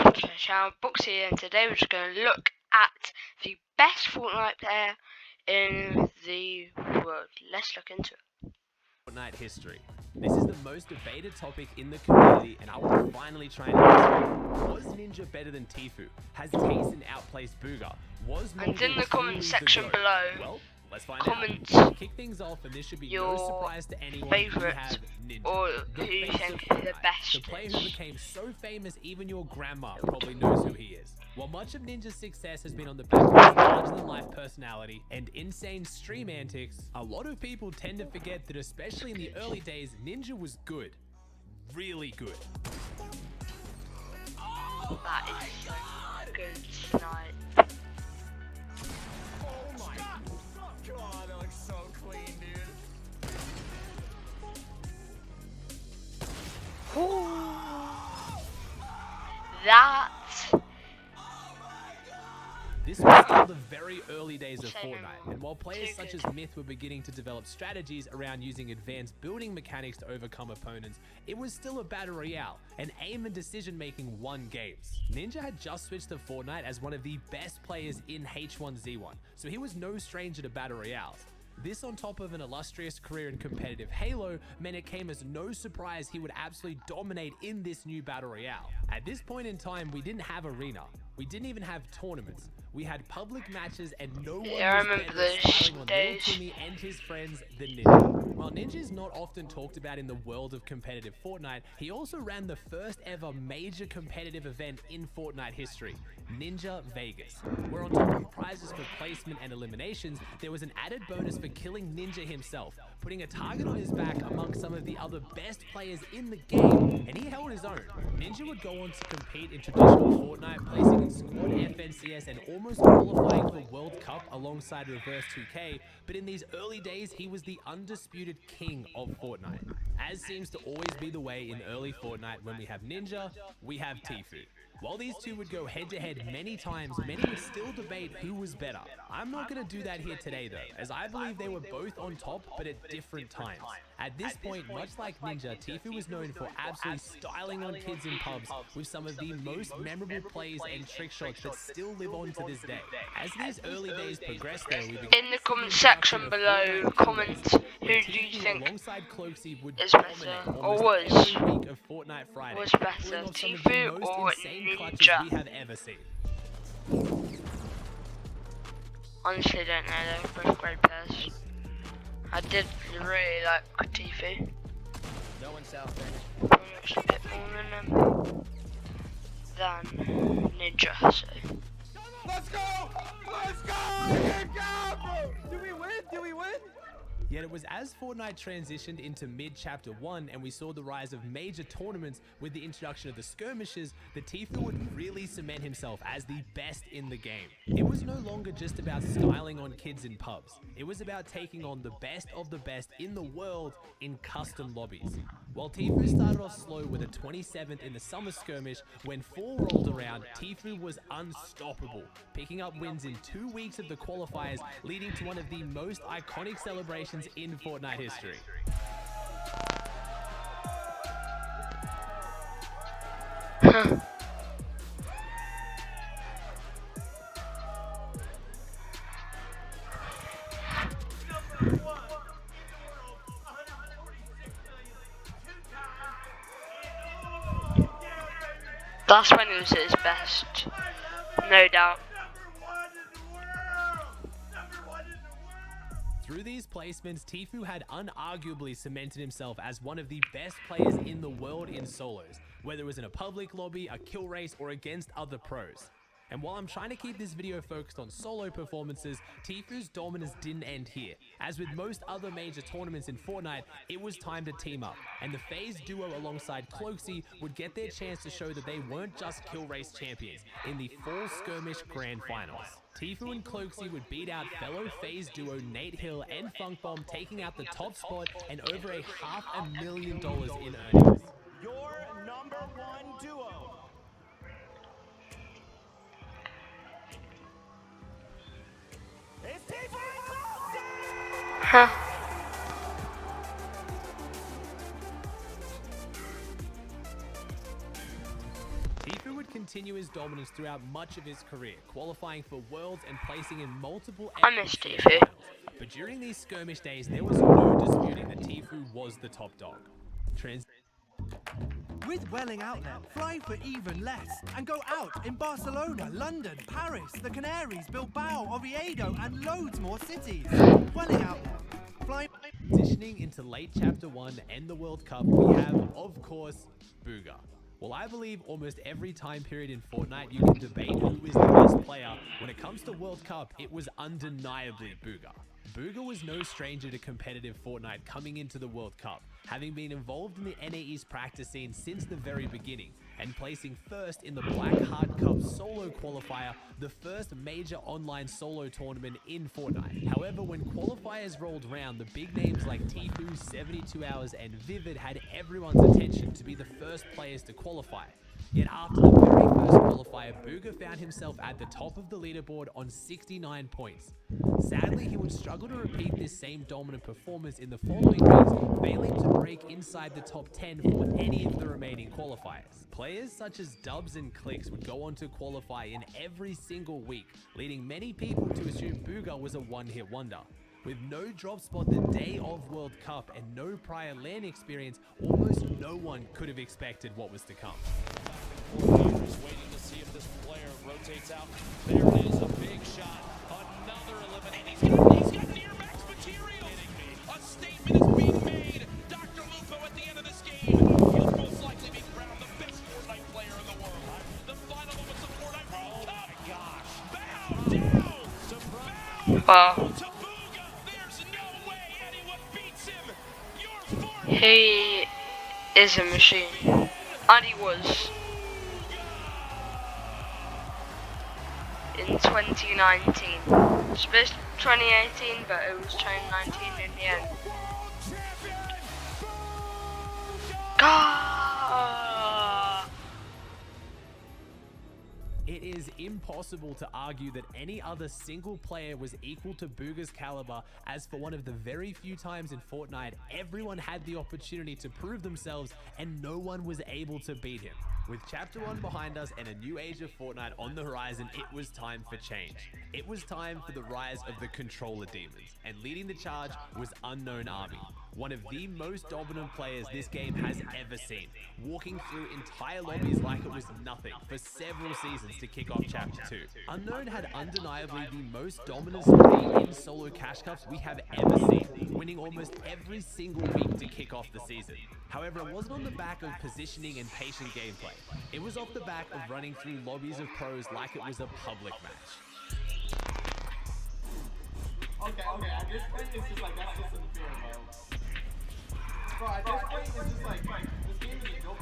welcome to the channel, Books here, and today we're just going to look at the best Fortnite player in the world. Let's look into it. Fortnite history. This is the most debated topic in the community, and I will finally try and answer it. Was Ninja better than Tfue? Has Tayson outplaced Booga? Was And in the comment section below, well, let's find comment out. Kick things off, and this should be no your surprise to anyone. favourite Ninja, or who you think is the best. The player who became so famous even your grandma probably knows who he is. While much of Ninja's success has been on the back of his larger-than-life personality and insane stream antics, a lot of people tend to forget that especially in the early days, Ninja was good. Really good. That is so good tonight. Oh my god, that looks so clean, dude. That. This was still the very early days of Fortnite, and while players such as Myth were beginning to develop strategies around using advanced building mechanics to overcome opponents, it was still a battle royale, and aim and decision-making won games. Ninja had just switched to Fortnite as one of the best players in H1Z1, so he was no stranger to battle royales. This, on top of an illustrious career in competitive Halo, meant it came as no surprise he would absolutely dominate in this new battle royale. At this point in time, we didn't have arena. We didn't even have tournaments. We had public matches, and no one was better at styling on Little Timmy and his friends than Ninja. While Ninja is not often talked about in the world of competitive Fortnite, he also ran the first ever major competitive event in Fortnite history, Ninja Vegas, where on top of prizes for placement and eliminations, there was an added bonus for killing Ninja himself, putting a target on his back amongst some of the other best players in the game, and he held his own. Ninja would go on to compete in traditional Fortnite, placing in Squad FNCS and almost qualifying for World Cup alongside Reverse 2K, but in these early days, he was the undisputed king of Fortnite. As seems to always be the way in early Fortnite, when we have Ninja, we have Tfue. While these two would go head-to-head many times, many would still debate who was better. I'm not going to do that here today though, as I believe they were both on top, but at different times. At this point, much like Ninja, Tfue was known for absolutely styling on kids in pubs with some of the most memorable plays and trick shots that still live on to this day. As these early days progressed though, we began In the comment section below, comment who do you think alongside Cloaksy would is better, or was week of Fortnite Friday, better, Tfue or Ninja? we have ever seen. Honestly, don't know. They're both great players. I did really like Tfue. No one south there. Probably watched a bit more than Ninja. So. Let's go! Let's go! Do we win? Do we win? Yet it was as Fortnite transitioned into mid-Chapter 1 and we saw the rise of major tournaments with the introduction of the skirmishes that Tfue would really cement himself as the best in the game. It was no longer just about styling on kids in pubs. It was about taking on the best of the best in the world in custom lobbies. While Tfue started off slow with a 27th in the summer skirmish, when fall rolled around, Tfue was unstoppable, picking up wins in 2 weeks of the qualifiers, leading to one of the most iconic celebrations in Fortnite history. That's when he was at his best, no doubt. Through these placements, Tfue had unarguably cemented himself as one of the best players in the world in solos, whether it was in a public lobby, a kill race, or against other pros. And while I'm trying to keep this video focused on solo performances, Tfue's dominance didn't end here. As with most other major tournaments in Fortnite, it was time to team up, and the FaZe duo alongside Cloaksy would get their chance to show that they weren't just kill race champions in the Fall Skirmish Grand Finals. Tfue and Cloaksy would beat out fellow FaZe duo Nate Hill and Funkbomb, taking out the top spot and over $500,000 in earnings. Your number one duo. It's Tfue and Huh. Tfue would continue his dominance throughout much of his career, qualifying for Worlds and placing in multiple I miss FNC Tfue. finals. But during these skirmish days, there was no disputing that Tfue was the top dog. With Welling Outlet, fly for even less and go out in Barcelona, London, Paris, the Canaries, Bilbao, Oviedo and loads more cities. Welling Outlet, fly... Transitioning into late Chapter 1 to end the World Cup, we have, of course, Booga. Well, I believe almost every time period in Fortnite you can debate who is the best player. When it comes to World Cup, it was undeniably Booga. Booga was no stranger to competitive Fortnite coming into the World Cup, having been involved in the NAE's practice scene since the very beginning, and placing first in the Black Heart Cup solo qualifier, the first major online solo tournament in Fortnite. However, when qualifiers rolled round, the big names like Tfue, 72 Hours, and Vivid had everyone's attention to be the first players to qualify. Yet after the very first qualifier, Booga found himself at the top of the leaderboard on 69 points. Sadly, he would struggle to repeat this same dominant performance in the following weeks, failing to break inside the top 10 for any of the remaining qualifiers. Players such as Dubs and Clicks would go on to qualify in every single week, leading many people to assume Booga was a one-hit wonder. With no drop spot the day of World Cup and no prior LAN experience, almost no one could have expected what was to come. Just waiting to see if this player rotates out. There it is, a big shot. Another eliminate. He's got near max material. A statement is being made. Dr. Lupo at the end of this game. He'll most likely be crowned the best Fortnite player in the world. The final moments of Fortnite World Cup. Oh my gosh. Bow down. Wow. To Booga. There's no way anyone beats him. Your Fortnite. He is a machine. And he was. In 2019. Supposed to be 2018, but it was 2019 in the end. Gah! It is impossible to argue that any other single player was equal to Booga's caliber, as for one of the very few times in Fortnite, everyone had the opportunity to prove themselves and no one was able to beat him. With Chapter 1 behind us and a new age of Fortnite on the horizon, it was time for change. It was time for the rise of the controller demons, and leading the charge was Unknown Army, one of the most dominant players this game has ever seen, walking through entire lobbies like it was nothing for several seasons to kick off Chapter 2. Unknown had undeniably the most dominant speed in solo cash cups we have ever seen, winning almost every single week to kick off the season. However, it wasn't on the back of positioning and patient gameplay. It was off the back of running through lobbies of pros like it was a public match. Okay, at this point, it's just like, that's just unfair, bro. Bro, at this point, it's just like, this game is a joke.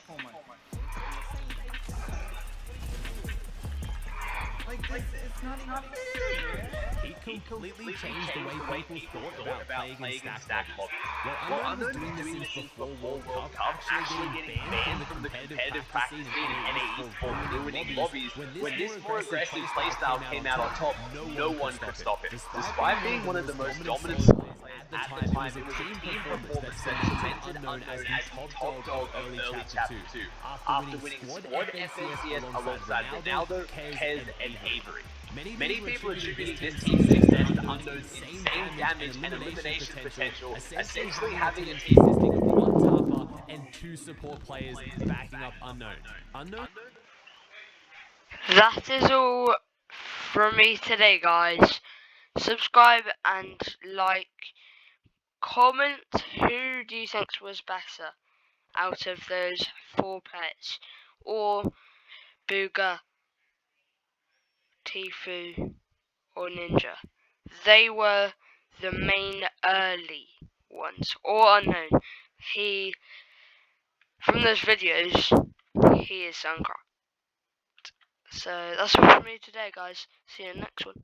Oh my. Like, it's not even fair, man. He completely changed the way people thought about playing in stack lobbies. Well, Unknown was doing this since before World Cup, actually getting banned from the competitive practice scene in NAEs for ruining lobbies. When this more aggressive playstyle came out on top, no one could stop it. Despite being one of the most dominant players at the time, it was a team performance that cemented Unknown as the top dog of early Chapter 2, after winning Squad FNCS alongside Ronaldo, Kez, and Avery. Many people attributing this team's success to Unknown's insane damage and elimination potential, essentially having a team consisting of one tapper and two support players backing up Unknown. That is all from me today, guys. Subscribe and like. Comment who do you think was better out of those four pets, or Booga, Tfue, or Ninja. They were the main early ones, or Unknown. From those videos, he is uncracked. So that's all from me today, guys. See you in the next one.